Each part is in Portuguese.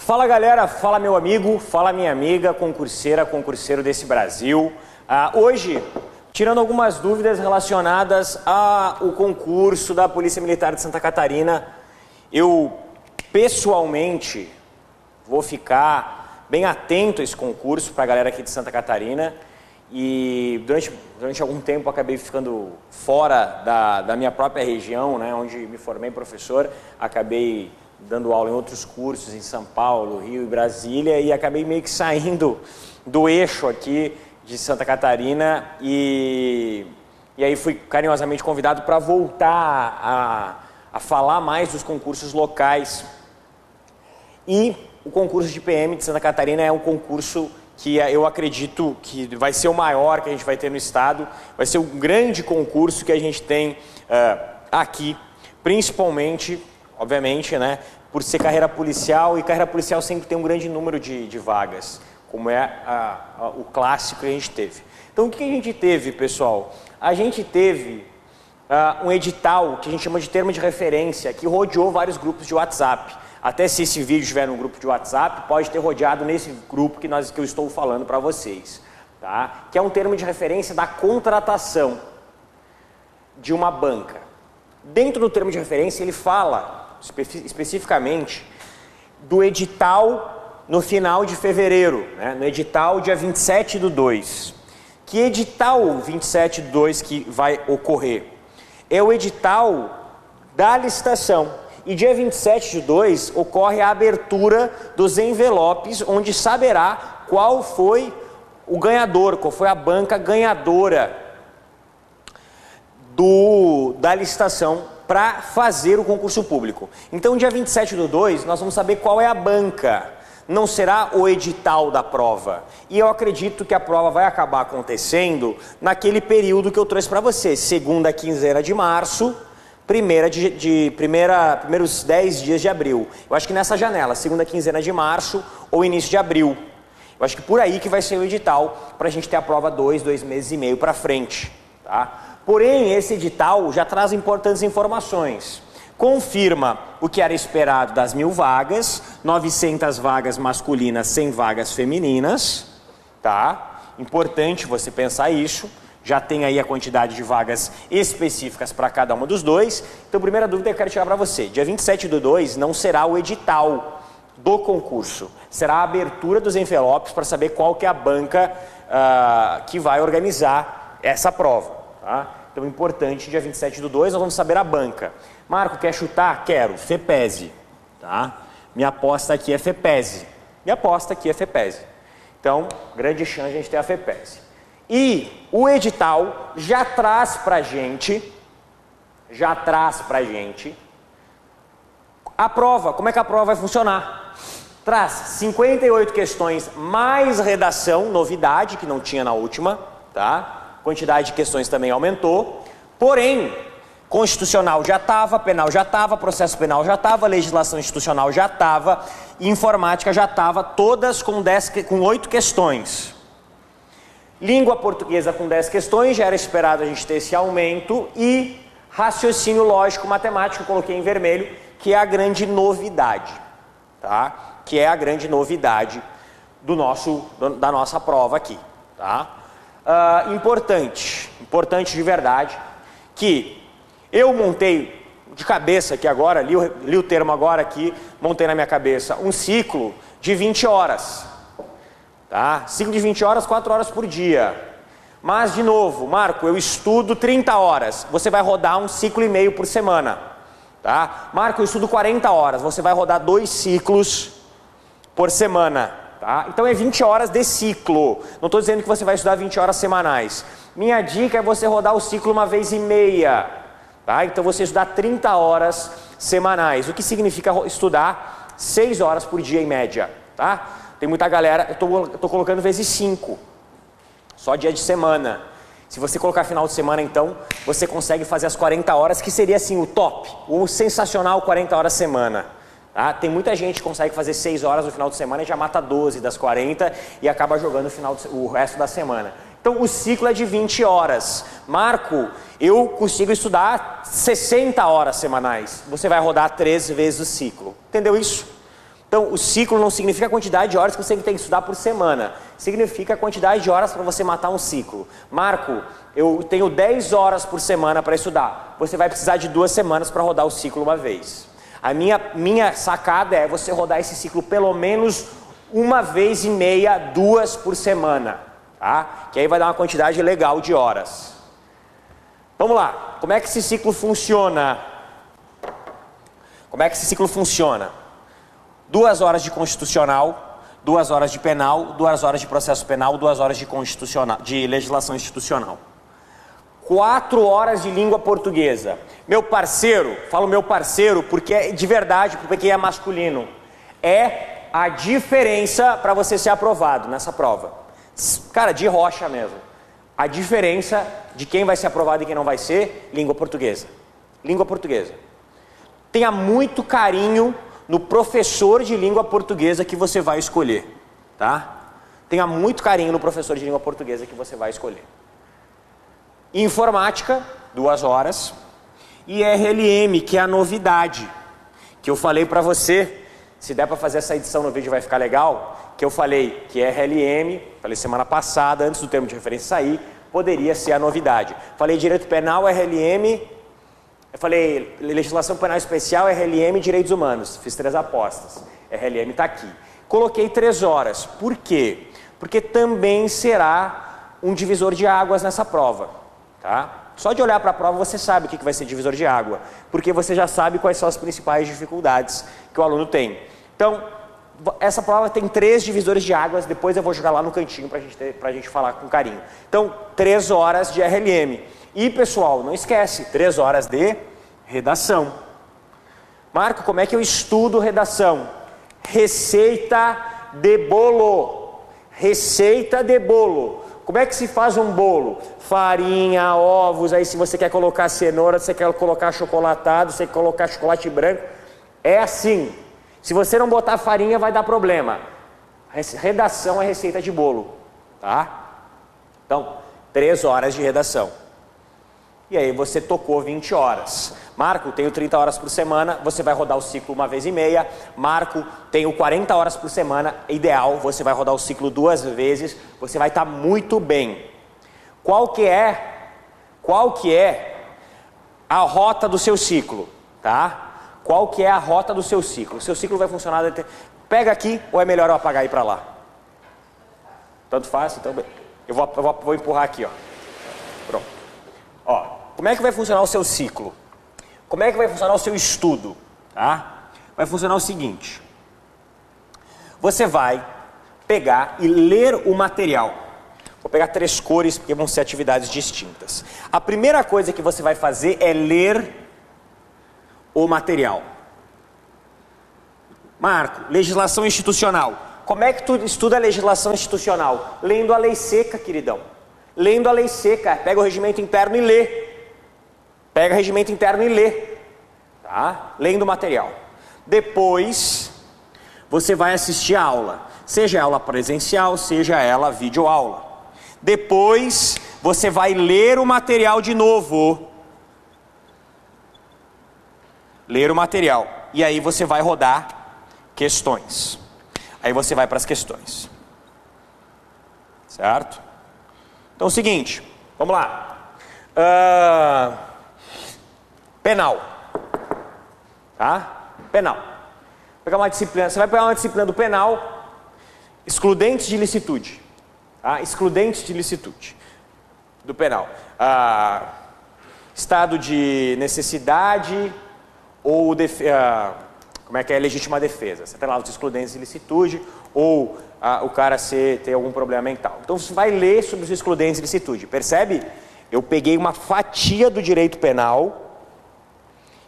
Fala galera, fala meu amigo, fala minha amiga, concurseira, concurseiro desse Brasil. Hoje, tirando algumas dúvidas relacionadas ao concurso da Polícia Militar de Santa Catarina, eu pessoalmente vou ficar bem atento a esse concurso para a galera aqui de Santa Catarina. E durante algum tempo acabei ficando fora da minha própria região, né, onde me formei professor, acabei dando aula em outros cursos em São Paulo, Rio e Brasília, e acabei meio que saindo do eixo aqui de Santa Catarina e aí fui carinhosamente convidado para voltar a falar mais dos concursos locais. E o concurso de PM de Santa Catarina é um concurso que eu acredito que vai ser o maior que a gente vai ter no estado, vai ser um grande concurso que a gente tem aqui, principalmente, obviamente, né, por ser carreira policial, e carreira policial sempre tem um grande número de vagas, como é o clássico que a gente teve. Então, o que a gente teve, pessoal? A gente teve um edital que a gente chama de termo de referência, que rodeou vários grupos de WhatsApp. Até se esse vídeo estiver no grupo de WhatsApp, pode ter rodeado nesse grupo que eu estou falando para vocês, tá? Que é um termo de referência da contratação de uma banca. Dentro do termo de referência, ele fala especificamente do edital no final de fevereiro, né? No edital dia 27/2. Que edital 27/2 que vai ocorrer? É o edital da licitação. E dia 27/2 ocorre a abertura dos envelopes, onde saberá qual foi o ganhador, qual foi a banca ganhadora da licitação para fazer o concurso público. Então, dia 27/2, nós vamos saber qual é a banca. Não será o edital da prova. E eu acredito que a prova vai acabar acontecendo naquele período que eu trouxe para você, segunda quinzena de março, primeiros 10 dias de abril. Eu acho que nessa janela, segunda quinzena de março ou início de abril. Eu acho que por aí que vai ser o edital, para a gente ter a prova 2 meses e meio para frente. Tá? Porém, esse edital já traz importantes informações. Confirma o que era esperado das 1.000 vagas, 900 vagas masculinas, 100 vagas femininas. Tá? Importante você pensar isso. Já tem aí a quantidade de vagas específicas para cada uma dos dois. Então, a primeira dúvida que eu quero tirar para você. Dia 27/2 não será o edital do concurso. Será a abertura dos envelopes para saber qual que é a banca que vai organizar essa prova. Tá? Então, importante, dia 27/2 nós vamos saber a banca. Marco, quer chutar? Quero. FEPESE. Tá? Minha aposta aqui é FEPESE. Então, grande chance de a gente ter a FEPESE. E o edital já traz pra gente a prova. Como é que a prova vai funcionar? Traz 58 questões mais redação, novidade que não tinha na última, tá? Quantidade de questões também aumentou. Porém, constitucional já estava, penal já estava, processo penal já estava, legislação institucional já estava, informática já estava, todas com 8 questões. Língua portuguesa com 10 questões, já era esperado a gente ter esse aumento, e raciocínio lógico matemático, eu coloquei em vermelho, que é a grande novidade, tá? Que é a grande novidade da nossa prova aqui, tá? Importante de verdade, que eu montei de cabeça aqui agora, li o termo agora aqui, montei na minha cabeça um ciclo de 20 horas. Tá? Ciclo de 20 horas, 4 horas por dia. Mas, de novo, Marco, eu estudo 30 horas. Você vai rodar um ciclo e meio por semana. Tá? Marco, eu estudo 40 horas. Você vai rodar 2 ciclos por semana. Tá? Então, é 20 horas de ciclo. Não estou dizendo que você vai estudar 20 horas semanais. Minha dica é você rodar o ciclo 1 vez e meia. Tá? Então, você estudar 30 horas semanais. O que significa estudar 6 horas por dia, em média. Tá? Tem muita galera, eu estou colocando vezes 5, só dia de semana. Se você colocar final de semana, então, você consegue fazer as 40 horas, que seria assim o top, o sensacional 40 horas semana. Tá? Tem muita gente que consegue fazer 6 horas no final de semana e já mata 12 das 40 e acaba jogando o resto da semana. Então, o ciclo é de 20 horas. Marco, eu consigo estudar 60 horas semanais. Você vai rodar 3 vezes o ciclo. Entendeu isso? Então, o ciclo não significa a quantidade de horas que você tem que estudar por semana. Significa a quantidade de horas para você matar um ciclo. Marco, eu tenho 10 horas por semana para estudar. Você vai precisar de 2 semanas para rodar o ciclo uma vez. A minha sacada é você rodar esse ciclo pelo menos 1,5 vezes, 2 por semana. Tá? Que aí vai dar uma quantidade legal de horas. Vamos lá. Como é que esse ciclo funciona? Como é que esse ciclo funciona? 2 horas de constitucional, 2 horas de penal, 2 horas de processo penal, 2 horas de legislação institucional. 4 horas de língua portuguesa. Meu parceiro, falo meu parceiro porque é de verdade, porque é masculino. É a diferença para você ser aprovado nessa prova. Cara, de rocha mesmo. A diferença de quem vai ser aprovado e quem não vai ser, língua portuguesa. Língua portuguesa. Tenha muito carinho no professor de língua portuguesa que você vai escolher, tá? Tenha muito carinho no professor de língua portuguesa que você vai escolher. Informática, 2 horas. E RLM, que é a novidade, que eu falei para você, se der para fazer essa edição no vídeo vai ficar legal, que eu falei que RLM, falei semana passada, antes do termo de referência sair, poderia ser a novidade. Falei direito penal, RLM... Eu falei, legislação penal especial, RLM e direitos humanos. Fiz 3 apostas. RLM está aqui. Coloquei 3 horas. Por quê? Porque também será um divisor de águas nessa prova. Tá? Só de olhar para a prova você sabe o que vai ser divisor de água. Porque você já sabe quais são as principais dificuldades que o aluno tem. Então, essa prova tem 3 divisores de águas. Depois eu vou jogar lá no cantinho para a gente falar com carinho. Então, 3 horas de RLM. E pessoal, não esquece, 3 horas de redação. Marco, como é que eu estudo redação? Receita de bolo. Receita de bolo. Como é que se faz um bolo? Farinha, ovos, aí se você quer colocar cenoura, se você quer colocar chocolatado, se você quer colocar chocolate branco. É assim. Se você não botar farinha vai dar problema. Redação é receita de bolo. Tá? Então, 3 horas de redação. E aí você tocou 20 horas. Marco, tenho 30 horas por semana, você vai rodar o ciclo 1,5 vezes. Marco, tenho 40 horas por semana, ideal, você vai rodar o ciclo 2 vezes, você vai estar muito bem. Qual que é a rota do seu ciclo, tá? Qual que é a rota do seu ciclo? O seu ciclo vai funcionar... Pega aqui ou é melhor eu apagar e ir para lá? Tanto faz, então... Eu vou empurrar aqui, ó. Pronto. Ó. Como é que vai funcionar o seu ciclo? Como é que vai funcionar o seu estudo? Tá? Vai funcionar o seguinte. Você vai pegar e ler o material. Vou pegar 3 cores porque vão ser atividades distintas. A primeira coisa que você vai fazer é ler o material. Marco, legislação institucional. Como é que tu estuda a legislação institucional? Lendo a lei seca, queridão. Lendo a lei seca. Pega o regimento interno e lê. Pega o regimento interno e lê, tá? Lendo o material. Depois, você vai assistir a aula. Seja aula presencial, seja ela videoaula. Depois, você vai ler o material de novo. Ler o material. E aí você vai rodar questões. Aí você vai para as questões. Certo? Então é o seguinte, vamos lá. Penal. Tá? Penal. Pegar uma disciplina, você vai pegar uma disciplina do penal, excludentes de licitude. Tá? Excludentes de licitude do penal. Estado de necessidade ou como é que é legítima defesa. Você tem lá os excludentes de licitude ou o cara ter algum problema mental. Então você vai ler sobre os excludentes de licitude. Percebe? Eu peguei uma fatia do direito penal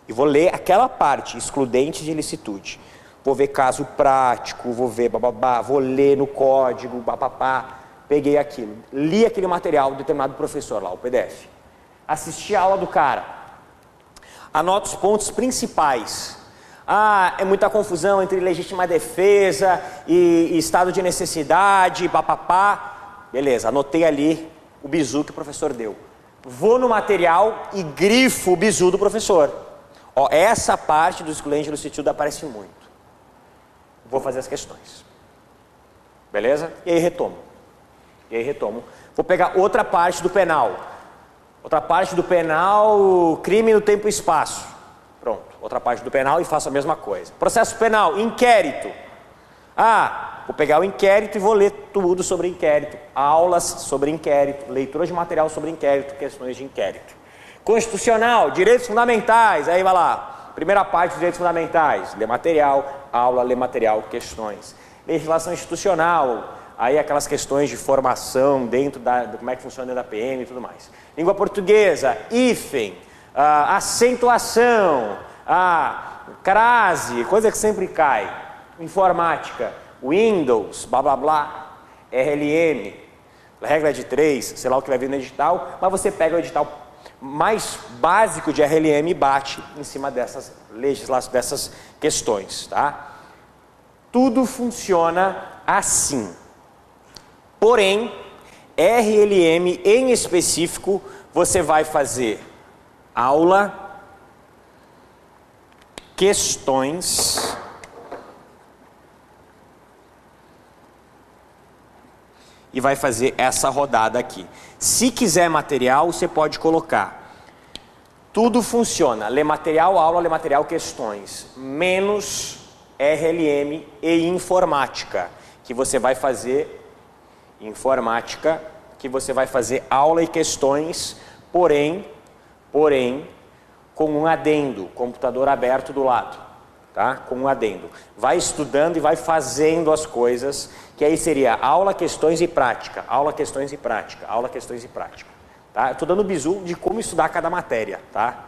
e vou ler aquela parte, excludente de ilicitude. Vou ver caso prático, vou ver bababá, vou ler no código, bababá. Peguei aquilo, li aquele material do determinado professor lá, o PDF. Assisti a aula do cara. Anota os pontos principais. É muita confusão entre legítima defesa e estado de necessidade, papapá. Beleza, anotei ali o bizu que o professor deu. Vou no material e grifo o bizu do professor. Ó, essa parte do excludente de licitude aparece muito. vou fazer as questões. Beleza? E aí retomo. Vou pegar outra parte do penal. Outra parte do penal, crime no tempo e espaço. Pronto, outra parte do penal e faço a mesma coisa. Processo penal, inquérito. Vou pegar o inquérito e vou ler tudo sobre inquérito. Aulas sobre inquérito, leitura de material sobre inquérito, questões de inquérito. Constitucional, direitos fundamentais, aí vai lá. Primeira parte dos direitos fundamentais, lê material, aula, lê material, questões. Legislação institucional, aí aquelas questões de formação dentro de como é que funciona dentro da PM e tudo mais. Língua portuguesa, hífen, acentuação, crase, coisa que sempre cai. Informática, Windows, blá blá blá, RLM, regra de 3, sei lá o que vai vir no edital, mas você pega o edital mais básico de RLM e bate em cima dessas dessas questões, tá? Tudo funciona assim. Porém, RLM em específico, você vai fazer aula, questões e vai fazer essa rodada aqui. Se quiser material, você pode colocar. Tudo funciona. Lê material, aula, lê material, questões. Menos RLM e informática, que você vai fazer aula e questões, porém, com um adendo, computador aberto do lado, tá? Com um adendo. Vai estudando e vai fazendo as coisas, que aí seria aula, questões e prática, aula, questões e prática, aula, questões e prática. Tá? Eu estou dando bizu de como estudar cada matéria, tá?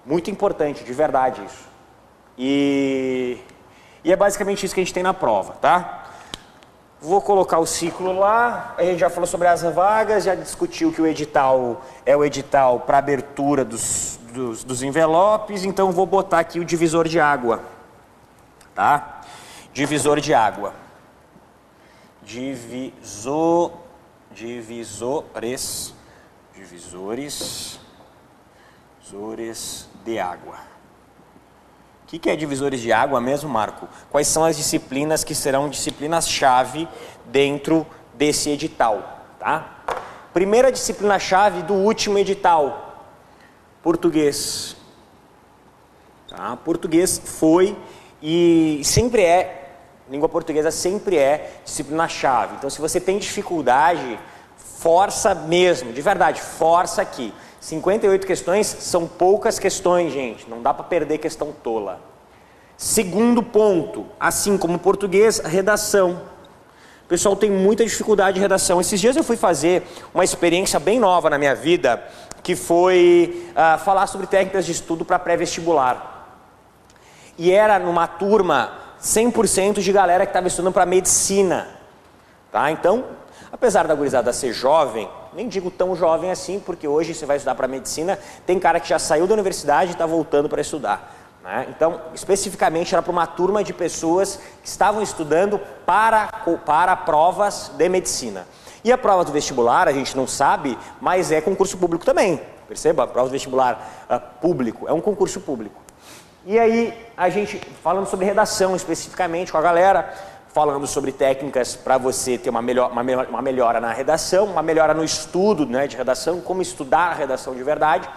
Muito importante, de verdade isso. E é basicamente isso que a gente tem na prova, tá? Vou colocar o ciclo lá, a gente já falou sobre as vagas, já discutiu que o edital é o edital para abertura dos envelopes, então vou botar aqui o divisor de água, tá? Divisor de água. Divisores de água. O que é divisores de água mesmo, Marco? Quais são as disciplinas que serão disciplinas-chave dentro desse edital, tá? Primeira disciplina-chave do último edital, português. Tá? Português foi e sempre é, língua portuguesa sempre é disciplina-chave. Então, se você tem dificuldade, força mesmo, de verdade, força aqui. 58 questões são poucas questões, gente. Não dá para perder questão tola. Segundo ponto, assim como português, redação. O pessoal tem muita dificuldade de redação. Esses dias eu fui fazer uma experiência bem nova na minha vida, que foi falar sobre técnicas de estudo para pré-vestibular. E era numa turma 100% de galera que estava estudando para medicina. Tá? Então, apesar da gurizada ser jovem, nem digo tão jovem assim, porque hoje você vai estudar para medicina, tem cara que já saiu da universidade e está voltando para estudar. Né? Então, especificamente era para uma turma de pessoas que estavam estudando para provas de medicina. E a prova do vestibular, a gente não sabe, mas é concurso público também. Perceba, a prova do vestibular público é um concurso público. E aí, a gente falando sobre redação especificamente com a galera, falando sobre técnicas para você ter uma melhora na redação, uma melhora no estudo, né, de redação, como estudar a redação de verdade.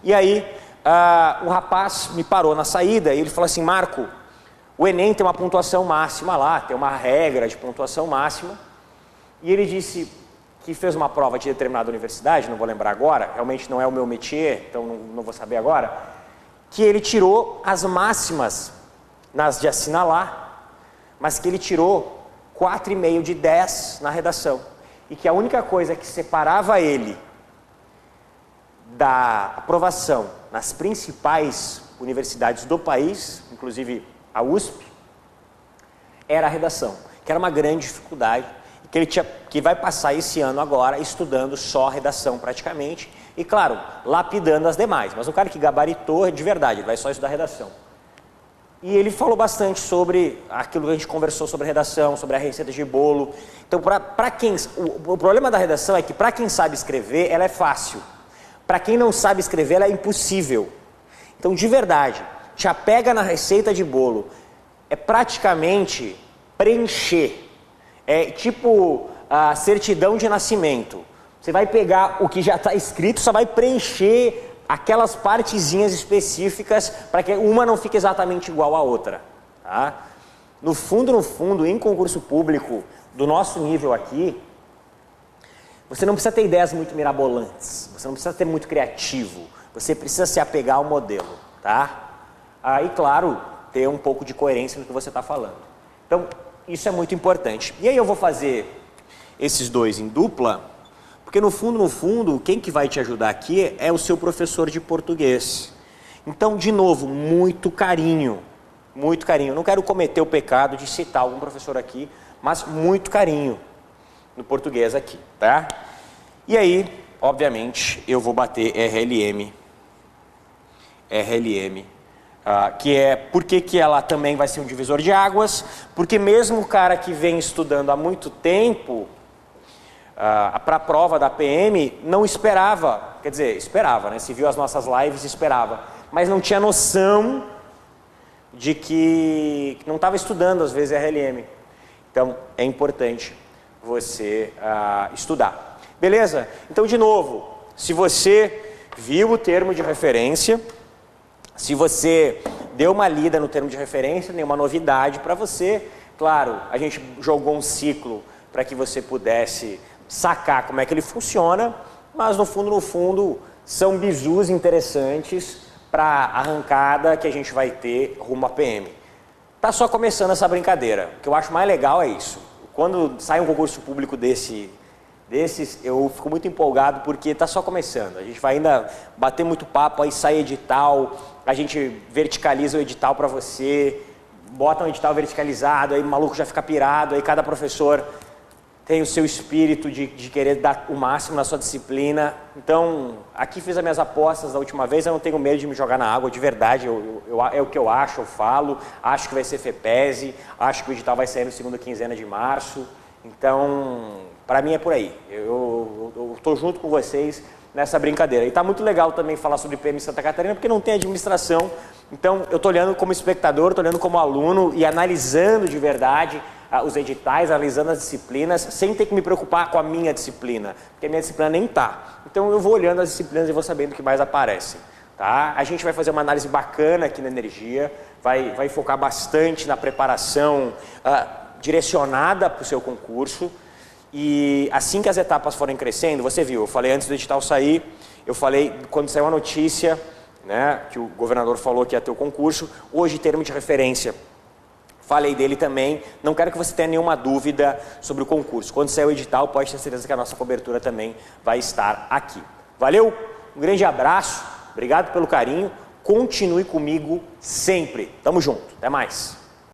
E aí, o rapaz me parou na saída e ele falou assim: Marco, o Enem tem uma pontuação máxima lá, tem uma regra de pontuação máxima. E ele disse que fez uma prova de determinada universidade, não vou lembrar agora, realmente não é o meu métier, então não vou saber agora, que ele tirou as máximas nas de assinalar, mas que ele tirou 4,5 de 10 na redação. E que a única coisa que separava ele da aprovação nas principais universidades do país, inclusive a USP, era a redação, que era uma grande dificuldade, e que vai passar esse ano agora estudando só redação praticamente, e claro, lapidando as demais. Mas um cara que gabaritou de verdade, ele vai só estudar redação. E ele falou bastante sobre aquilo que a gente conversou sobre redação, sobre a receita de bolo. Então, o problema da redação é que para quem sabe escrever, ela é fácil. Para quem não sabe escrever, ela é impossível. Então, de verdade, te apega na receita de bolo, é praticamente preencher. É tipo a certidão de nascimento. Você vai pegar o que já está escrito, só vai preencher aquelas partezinhas específicas para que uma não fique exatamente igual à outra. Tá? No fundo, em concurso público do nosso nível aqui, você não precisa ter ideias muito mirabolantes, você não precisa ter muito criativo, você precisa se apegar ao modelo, tá? E claro, ter um pouco de coerência no que você está falando. Então, isso é muito importante. E aí eu vou fazer esses dois em dupla, porque no fundo, quem que vai te ajudar aqui é o seu professor de português. Então, de novo, muito carinho, muito carinho. Eu não quero cometer o pecado de citar algum professor aqui, mas muito carinho no português aqui, tá? E aí, obviamente, eu vou bater RLM, que é por que ela também vai ser um divisor de águas, porque mesmo o cara que vem estudando há muito tempo, para a prova da PM, não esperava, quer dizer, esperava, né? Se viu as nossas lives, esperava, mas não tinha noção de que não estava estudando, às vezes, RLM. Então, é importante você estudar. Beleza? Então, de novo, se você viu o termo de referência, se você deu uma lida no termo de referência, nenhuma novidade para você, claro, a gente jogou um ciclo para que você pudesse sacar como é que ele funciona, mas no fundo, são bizus interessantes para a arrancada que a gente vai ter rumo à PM. Tá só começando essa brincadeira. O que eu acho mais legal é isso. Quando sai um concurso público desses, eu fico muito empolgado porque tá só começando. A gente vai ainda bater muito papo, aí sai edital, a gente verticaliza o edital para você, bota um edital verticalizado, aí o maluco já fica pirado, aí cada professor tem o seu espírito de querer dar o máximo na sua disciplina. Então, aqui fiz as minhas apostas da última vez, eu não tenho medo de me jogar na água, de verdade, é o que eu acho, eu falo, acho que vai ser FEPESE, acho que o edital vai sair no segunda quinzena de março, então, para mim é por aí, eu estou junto com vocês nessa brincadeira. E está muito legal também falar sobre PM em Santa Catarina, porque não tem administração, então eu estou olhando como espectador, estou olhando como aluno e analisando de verdade os editais, analisando as disciplinas, sem ter que me preocupar com a minha disciplina, porque a minha disciplina nem está. Então eu vou olhando as disciplinas e vou sabendo o que mais aparecem. Tá? A gente vai fazer uma análise bacana aqui na Energia, vai focar bastante na preparação direcionada para o seu concurso, e assim que as etapas forem crescendo, você viu, eu falei antes do edital sair, eu falei quando saiu a notícia, né, que o governador falou que ia ter o concurso, hoje termo de referência. Falei dele também, não quero que você tenha nenhuma dúvida sobre o concurso. Quando sair o edital, pode ter certeza que a nossa cobertura também vai estar aqui. Valeu? Um grande abraço, obrigado pelo carinho, continue comigo sempre. Tamo junto, até mais.